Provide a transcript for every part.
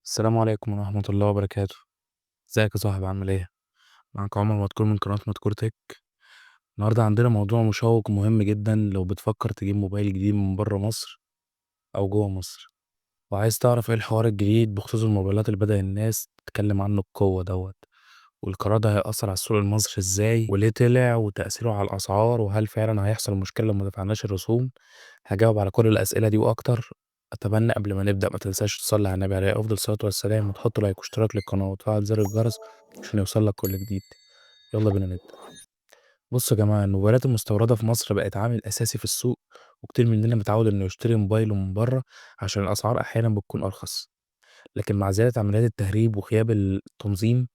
السلام عليكم ورحمة الله وبركاته. ازيك يا صاحبي عامل ايه؟ معاك عمر مدكور من قناة مدكور تك. النهاردة عندنا موضوع مشوق ومهم جدا لو بتفكر تجيب موبايل جديد من بره مصر أو جوه مصر، وعايز تعرف ايه الحوار الجديد بخصوص الموبايلات اللي بدأ الناس تتكلم عنه بقوة والقرار ده هيأثر على السوق المصري ازاي وليه طلع وتأثيره على الأسعار وهل فعلا هيحصل مشكلة لو مدفعناش الرسوم. هجاوب على كل الأسئلة دي وأكتر. أتمنى قبل ما نبدأ ما تنساش تصلي على النبي عليه أفضل الصلاة والسلام وتحط لايك واشتراك للقناة وتفعل زر الجرس عشان يوصلك كل جديد. يلا بينا نبدأ. بصوا يا جماعة، الموبايلات المستوردة في مصر بقت عامل أساسي في السوق، وكتير مننا متعود إنه يشتري موبايله من بره عشان الأسعار أحيانا بتكون أرخص. لكن مع زيادة عمليات التهريب وغياب التنظيم،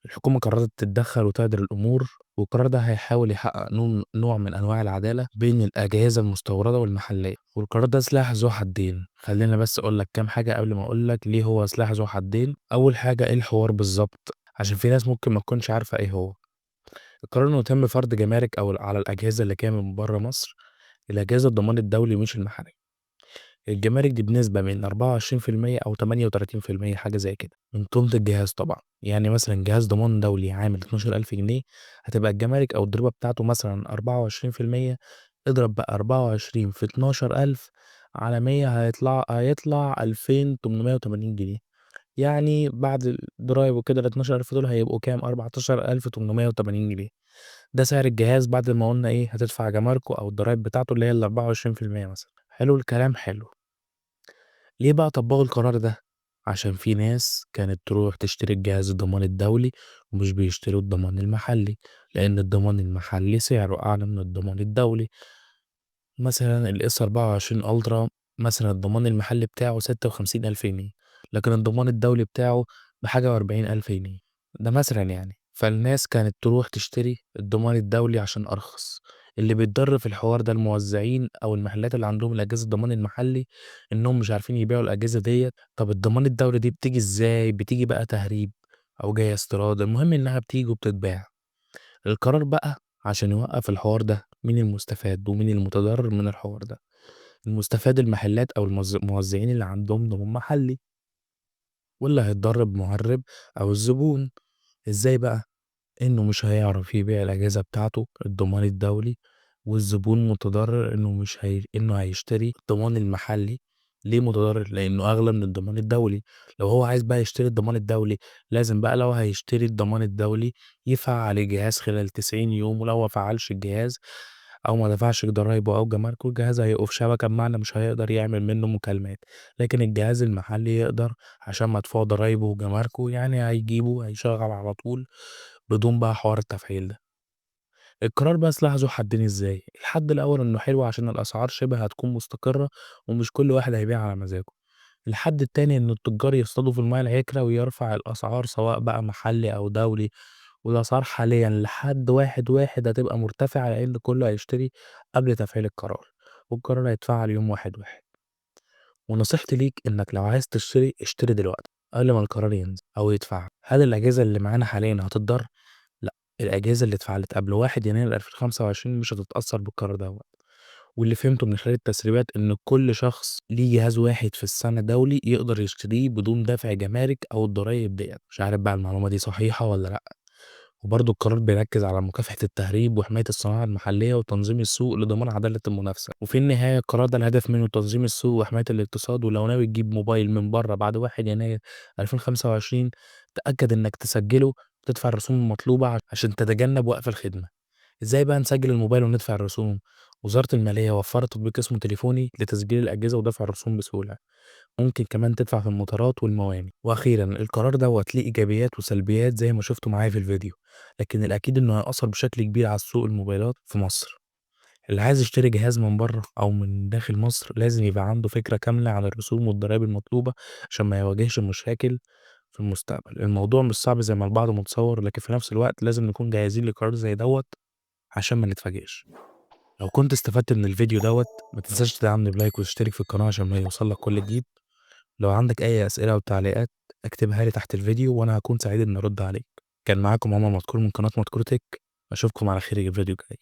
الحكومة قررت تتدخل وتعدل الأمور، والقرار ده هيحاول يحقق نوع من أنواع العدالة بين الأجهزة المستوردة والمحلية. والقرار ده سلاح ذو حدين. خلينا بس أقول لك كام حاجة قبل ما أقول لك ليه هو سلاح ذو حدين. أول حاجة، إيه الحوار بالظبط؟ عشان في ناس ممكن ما تكونش عارفة إيه هو. القرار إنه يتم فرض جمارك أو على الأجهزة اللي جاية من بره مصر، الأجهزة الضمان الدولي مش المحلي. الجمارك دي بنسبة من 24% أو 38%، حاجة زي كده، من قيمة الجهاز طبعا. يعني مثلا جهاز ضمان دولي عامل 12,000 جنيه، هتبقى الجمارك أو الضريبة بتاعته مثلا 24%. اضرب بقى 24 في 12,000 على 100، هيطلع 2,880 جنيه. يعني بعد الضرايب وكده ال 12,000 دول هيبقوا كام؟ 14,880 جنيه. ده سعر الجهاز بعد ما قلنا إيه هتدفع جماركه أو الضرايب بتاعته اللي هي ال 24% مثلا. حلو الكلام، حلو. ليه بقى طبّقوا القرار ده؟ عشان في ناس كانت تروح تشتري الجهاز الضمان الدولي ومش بيشتروا الضمان المحلي، لإن الضمان المحلي سعره أعلى من الضمان الدولي. مثلًا الS24 Ultra، مثلًا الضمان المحلي بتاعه 56,000 جنيه، لكن الضمان الدولي بتاعه بحاجة و40,000 جنيه، ده مثلًا يعني. فالناس كانت تروح تشتري الضمان الدولي عشان أرخص. اللي بيتضر في الحوار ده الموزعين أو المحلات اللي عندهم الأجهزة الضمان المحلي، إنهم مش عارفين يبيعوا الأجهزة ديّة. طب الضمان الدولي دي بتيجي إزاي؟ بتيجي بقى تهريب أو جاية استيراد، المهم إنها بتيجي وبتتباع. القرار بقى عشان يوقّف الحوار ده، مين المستفاد ومين المتضرر من الحوار ده؟ المستفاد المحلات أو الموزعين اللي عندهم ضمان محلي، واللي هيتضر بمهرب أو الزبون. إزاي بقى؟ إنه مش هيعرف يبيع الأجهزة بتاعته الضمان الدولي، والزبون متضرر إنه مش إنه هيشتري الضمان المحلي. ليه متضرر؟ لإنه أغلى من الضمان الدولي. لو هو عايز بقى يشتري الضمان الدولي، لازم بقى لو هيشتري الضمان الدولي يفعّل الجهاز خلال 90 يوم، ولو ما فعّلش الجهاز أو ما دفعش ضرايبه أو جماركه، الجهاز هيقف شبكة، بمعنى مش هيقدر يعمل منه مكالمات. لكن الجهاز المحلي يقدر، عشان مدفوع ضرايبه وجماركه، يعني هيجيبه هيشغّل على طول بدون بقى حوار التفعيل ده. القرار بقى سلاح ذو حدين إزاي؟ الحد الأول إنه حلو عشان الأسعار شبه هتكون مستقرة ومش كل واحد هيبيع على مزاجه. الحد التاني إنه التجار يصطادوا في المَيَّة العكرة ويرفع الأسعار سواء بقى محلي أو دولي. والأسعار حاليًا لحد 1/1 هتبقى مرتفعة لإن كله هيشتري قبل تفعيل القرار، والقرار هيتفعل يوم 1/1. ونصيحتي ليك إنك لو عايز تشتري، اشتري دلوقتي قبل ما القرار ينزل أو يتفعل. هل الأجهزة اللي معانا حاليًا هتتضر؟ لأ، الأجهزة اللي اتفعلت قبل 1 يناير 2025 مش هتتأثّر بالقرار دوّة. واللي فهمته من خلال التسريبات إن كل شخص ليه جهاز واحد في السنة دولي يقدر يشتريه بدون دفع جمارك أو الضرايب ديّة. مش عارف بقى المعلومة دي صحيحة والّا لأ. وبرضه القرار بيركز على مكافحة التهريب وحماية الصناعة المحلية وتنظيم السوق لضمان عدالة المنافسة. وفي النهاية القرار ده الهدف منه تنظيم السوق وحماية الاقتصاد. ولو ناوي تجيب موبايل من بره بعد 1 يناير 2025، تأكد إنك تسجله وتدفع الرسوم المطلوبة عشان تتجنب وقف الخدمة. إزاي بقى نسجل الموبايل وندفع الرسوم؟ وزارة المالية وفرت تطبيق اسمه تليفوني لتسجيل الأجهزة ودفع الرسوم بسهولة. ممكن كمان تدفع في المطارات والموانئ. وأخيرا القرار دوّة ليه إيجابيات وسلبيات زي ما شفتوا معايا في الفيديو، لكن الأكيد إنه هيأثّر بشكل كبير على سوق الموبايلات في مصر. اللي عايز يشتري جهاز من برّه أو من داخل مصر لازم يبقى عنده فكرة كاملة عن الرسوم والضرايب المطلوبة عشان ما يواجهش مشاكل في المستقبل. الموضوع مش صعب زي ما البعض متصوّر، لكن في نفس الوقت لازم نكون جاهزين لقرار زي دوّة عشان ما نتفاجئش. لو كنت استفدت من الفيديو دوّة، ما تنساش تدعمني بلايك وتشترك في القناة عشان ما يوصلك كل جديد. لو عندك أي أسئلة أو تعليقات، اكتبها لي تحت الفيديو وأنا هاكون سعيد إني أرد عليك. كان معاكم عمر مدكور من قناة مدكور تك. أشوفكم على خير الفيديو الجاي.